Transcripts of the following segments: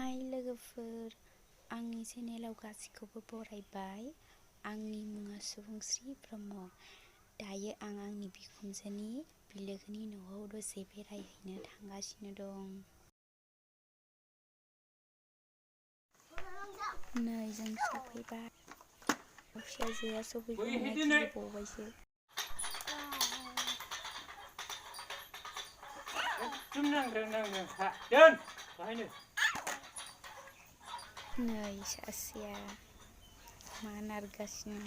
हाय लोगोफोर, आंनि चेनेलाव गासिखौबो बरायबाय। आंनि मुङा सुबungshree ब्रह्म। दायो आं आंनि बिखुनजोनि बिलोगोनि न'आव दसे बेरायहैनो थांगासिनो दं। नै जों सफैबाय। फिसाजोआ सफैगौमोन गिबावबायसो। नै सासेया मा नारगासिनो।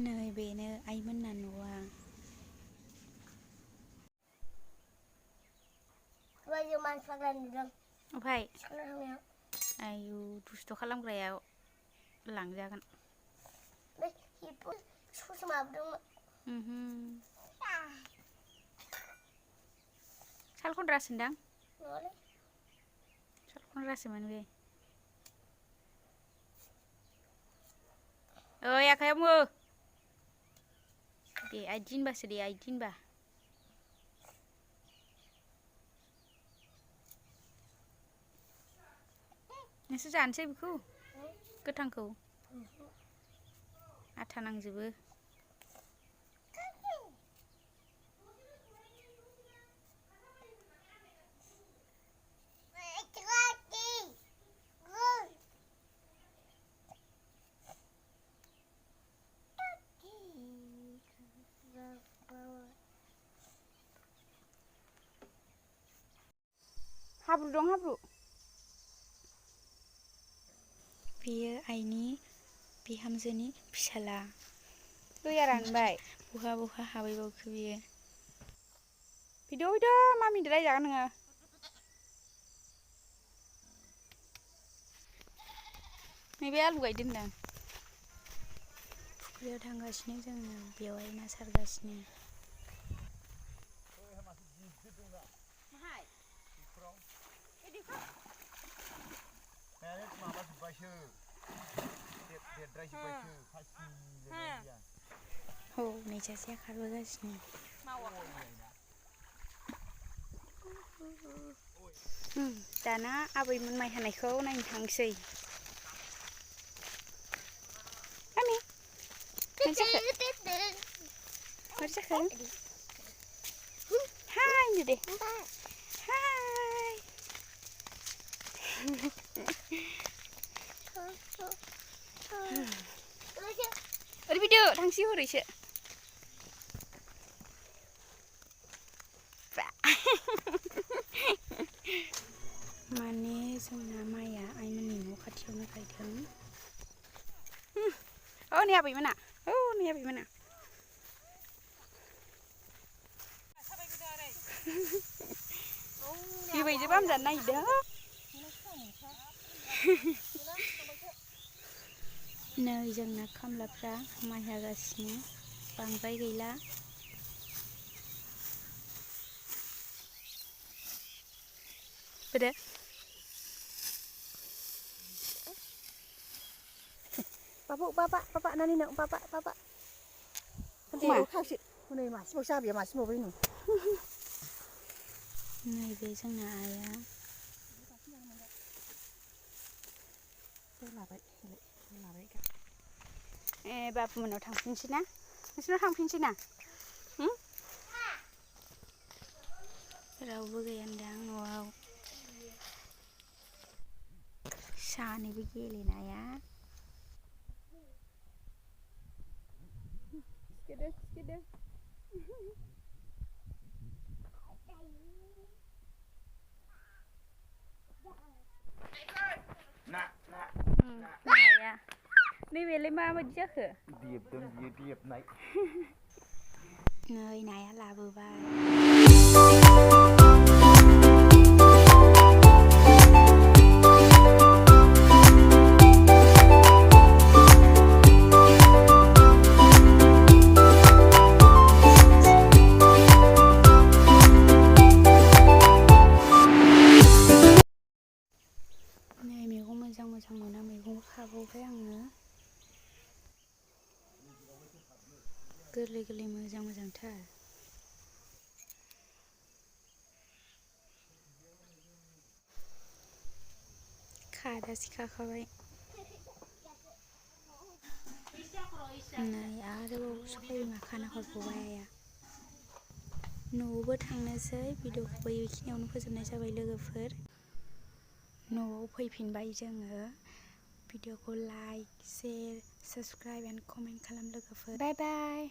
नै बेनो आइमोनना न'आ। ओमफ्राय आयु दुस्थ' खालामग्रायाव लांजागोन। साल खनग्रासोदां? साल खनग्रासोमोन बे। ओइ आखायाव मो। दे आइदिनबासो दे आइदिनबा। नोंसोर जानोसै बेखौ गोथांखौ? आथा नांजोबो। हाब्रु दं हाब्रु। बेयो आइनि बिहामजोनि फिसाला। दैया रानबाय। बहा बहा हाबैबावखो बियो। फैदो मामिजों रायजागोन नोङो। नैबे आलु गायदों। फुख्रियाव थांगासिनो जोङो, बेवहाय ना सारगासिनो। औ नै सासेया खारबोगासिनो। दाना आबैमोन माइ हानायखौ नायनो थांसै। मा जाखो? हाय होनदो दे। हाय। ओरै फैदो थांसै हरैसो। माने जोंना माइया आइमोननि न' खाथियावनो गायदों। औ नै आबैमोना। बेबायदि बामजानो नागिरदों। नै जोंना खामलाफ्रा माइ हागासिनो, बांद्राय गैला। बोरो? Bapak, nani nak bapak. नैबे जोंना आइया। बाबु मोननाव थांफिनसै ना? नोंसिनाव थांफिनसै ना? रावबो गैयानदां न'आव। सानैबो गेलेनाया। सिखोदो। नाया नैबेलाय माबायदि जाखो? देबदों बियो देबनाय। नै नाया लाबोबाय। नै मैगं मोजां मोना मैगंबो खाबावबाय आङो। गोरलै मोजांथार। खादा सिखाखाबाय नै आरोबाव सबायबिमा खाना हरबावबाय आइया। न'आवबो थांनोसै भिडिअखौबो बेखिनियावनो फोजोबनाय जाबाय लोगोफोर। न'आव फैफिनबाय जोङो। भिडिअखौ like, share, subscribe and comment खालाम लोगोफोर। बाय बाय।